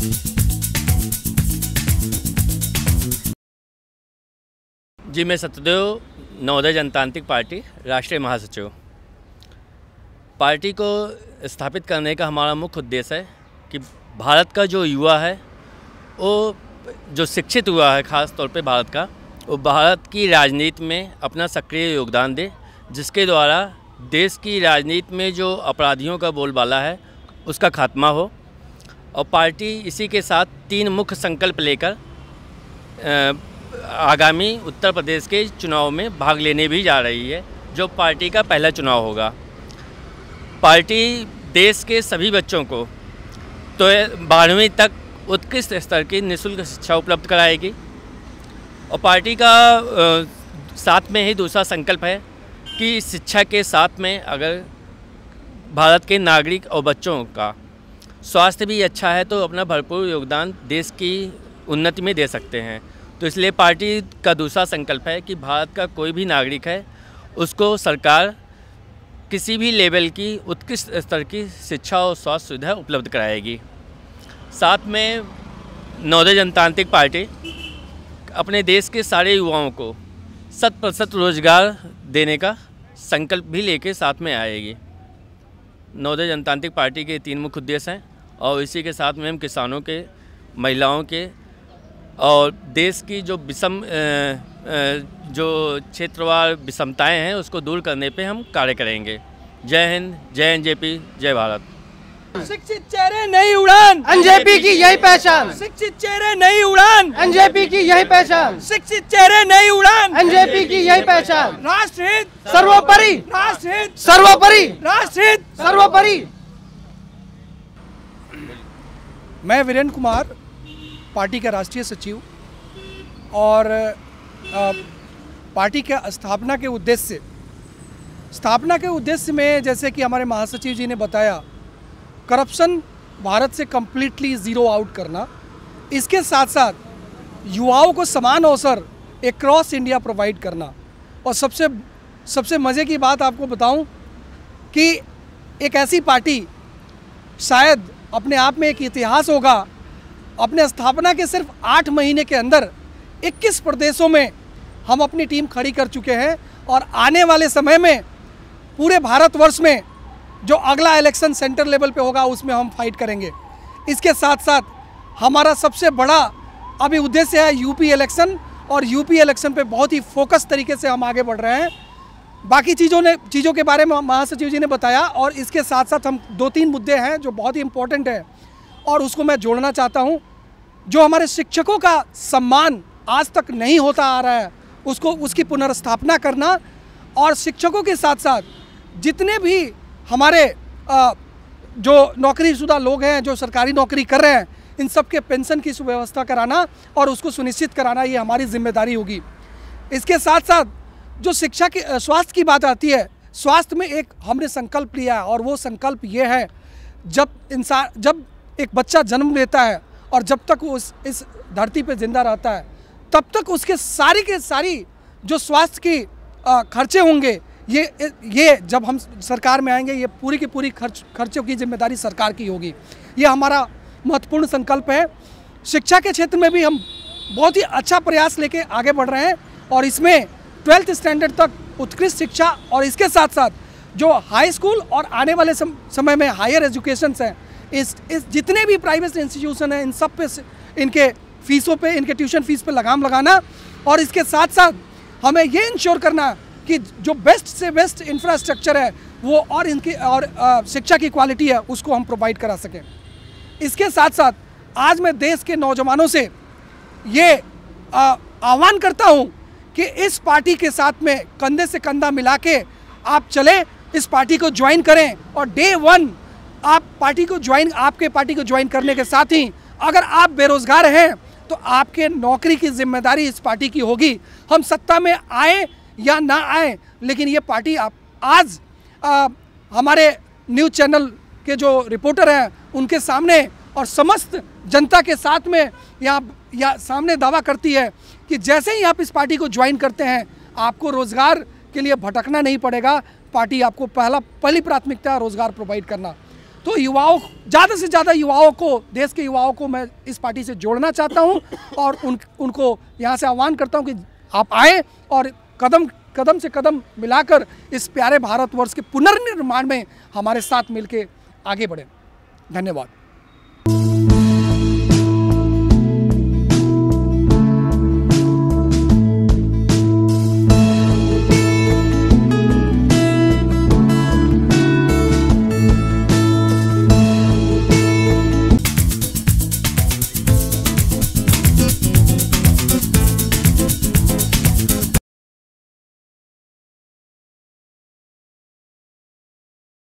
जी, मैं सत्यदेव, नवोदय जनतांत्रिक पार्टी राष्ट्रीय महासचिव। पार्टी को स्थापित करने का हमारा मुख्य उद्देश्य है कि भारत का जो युवा है, वो जो शिक्षित हुआ है, ख़ास तौर पे भारत का, वो भारत की राजनीति में अपना सक्रिय योगदान दे, जिसके द्वारा देश की राजनीति में जो अपराधियों का बोलबाला है उसका खात्मा हो। और पार्टी इसी के साथ 3 मुख्य संकल्प लेकर आगामी उत्तर प्रदेश के चुनाव में भाग लेने भी जा रही है, जो पार्टी का पहला चुनाव होगा। पार्टी देश के सभी बच्चों को तो 12वीं तक उत्कृष्ट स्तर की निःशुल्क शिक्षा उपलब्ध कराएगी। और पार्टी का साथ में ही दूसरा संकल्प है कि शिक्षा के साथ में अगर भारत के नागरिक और बच्चों का स्वास्थ्य भी अच्छा है तो अपना भरपूर योगदान देश की उन्नति में दे सकते हैं। तो इसलिए पार्टी का दूसरा संकल्प है कि भारत का कोई भी नागरिक है उसको सरकार किसी भी लेवल की उत्कृष्ट स्तर की शिक्षा और स्वास्थ्य सुविधा उपलब्ध कराएगी। साथ में नवोदय जनतांत्रिक पार्टी अपने देश के सारे युवाओं को 100% रोजगार देने का संकल्प भी लेके साथ में आएगी। नवोदय जनतांत्रिक पार्टी के 3 मुख्य उद्देश्य हैं और इसी के साथ में हम किसानों के, महिलाओं के और देश की जो जो क्षेत्रवार विषमताएं हैं उसको दूर करने पे हम कार्य करेंगे। जय हिंद, जय एनजेपी, जय भारत। शिक्षित चेहरे नई उड़ान, एनजेपी की यही पहचान। शिक्षित चेहरे नई उड़ान, एनजेपी की यही पहचान। शिक्षित चेहरे नई उड़ान, एनजेपी की यही पहचान। राष्ट्रहित सर्वोपरि, राष्ट्रहित सर्वोपरि, राष्ट्रहित सर्वोपरि। मैं वीरेंद्र कुमार, पार्टी का राष्ट्रीय सचिव, और पार्टी के स्थापना के उद्देश्य में जैसे कि हमारे महासचिव जी ने बताया, करप्शन भारत से कम्प्लीटली ज़ीरो आउट करना, इसके साथ साथ युवाओं को समान अवसर अक्रॉस इंडिया प्रोवाइड करना। और सबसे मज़े की बात आपको बताऊं कि एक ऐसी पार्टी शायद अपने आप में एक इतिहास होगा। अपने स्थापना के सिर्फ 8 महीने के अंदर 21 प्रदेशों में हम अपनी टीम खड़ी कर चुके हैं और आने वाले समय में पूरे भारतवर्ष में जो अगला इलेक्शन सेंटर लेवल पे होगा उसमें हम फाइट करेंगे। इसके साथ साथ हमारा सबसे बड़ा अभी उद्देश्य है यूपी इलेक्शन, और यूपी इलेक्शन पे बहुत ही फोकस तरीके से हम आगे बढ़ रहे हैं। बाकी चीज़ों के बारे में महासचिव जी ने बताया, और इसके साथ साथ हम 2-3 मुद्दे हैं जो बहुत ही इम्पोर्टेंट है और उसको मैं जोड़ना चाहता हूं। जो हमारे शिक्षकों का सम्मान आज तक नहीं होता आ रहा है, उसकी पुनर्स्थापना करना, और शिक्षकों के साथ साथ जितने भी हमारे जो नौकरीशुदा लोग हैं जो सरकारी नौकरी कर रहे हैं, इन सब के पेंशन की सुव्यवस्था कराना और उसको सुनिश्चित कराना, ये हमारी जिम्मेदारी होगी। इसके साथ साथ जो शिक्षा की स्वास्थ्य की बात आती है, स्वास्थ्य में एक हमने संकल्प लिया है, और वो संकल्प ये है, जब एक बच्चा जन्म लेता है और जब तक वो इस धरती पे जिंदा रहता है, तब तक उसके सारी के सारी जो स्वास्थ्य की खर्चे होंगे, ये जब हम सरकार में आएंगे, ये पूरी की पूरी खर्चों की जिम्मेदारी सरकार की होगी। ये हमारा महत्वपूर्ण संकल्प है। शिक्षा के क्षेत्र में भी हम बहुत ही अच्छा प्रयास लेके आगे बढ़ रहे हैं, और इसमें 12th स्टैंडर्ड तक उत्कृष्ट शिक्षा, और इसके साथ साथ जो हाई स्कूल और आने वाले समय में हायर एजुकेशन हैं, इस जितने भी प्राइवेट इंस्टीट्यूशन हैं, इन सब पे इनके फीसों पे, इनके ट्यूशन फीस पे लगाम लगाना, और इसके साथ साथ हमें ये इंश्योर करना कि जो बेस्ट से बेस्ट इंफ्रास्ट्रक्चर है वो और शिक्षा की क्वालिटी है उसको हम प्रोवाइड करा सकें। इसके साथ साथ आज मैं देश के नौजवानों से ये आह्वान करता हूँ कि इस पार्टी के साथ में कंधे से कंधा मिला के आप चलें, इस पार्टी को ज्वाइन करें, और डे 1 आपके पार्टी को ज्वाइन करने के साथ ही अगर आप बेरोजगार हैं तो आपके नौकरी की जिम्मेदारी इस पार्टी की होगी। हम सत्ता में आए या ना आए, लेकिन ये पार्टी आज हमारे न्यूज़ चैनल के जो रिपोर्टर हैं उनके सामने और समस्त जनता के साथ में यहाँ सामने दावा करती है कि जैसे ही आप इस पार्टी को ज्वाइन करते हैं, आपको रोज़गार के लिए भटकना नहीं पड़ेगा। पार्टी आपको पहली प्राथमिकता रोज़गार प्रोवाइड करना। तो युवाओं, ज़्यादा से ज़्यादा युवाओं को, देश के युवाओं को मैं इस पार्टी से जोड़ना चाहता हूं और उनको यहां से आह्वान करता हूं कि आप आए और कदम से कदम मिलाकर इस प्यारे भारतवर्ष के पुनर्निर्माण में हमारे साथ मिलकर आगे बढ़ें। धन्यवाद।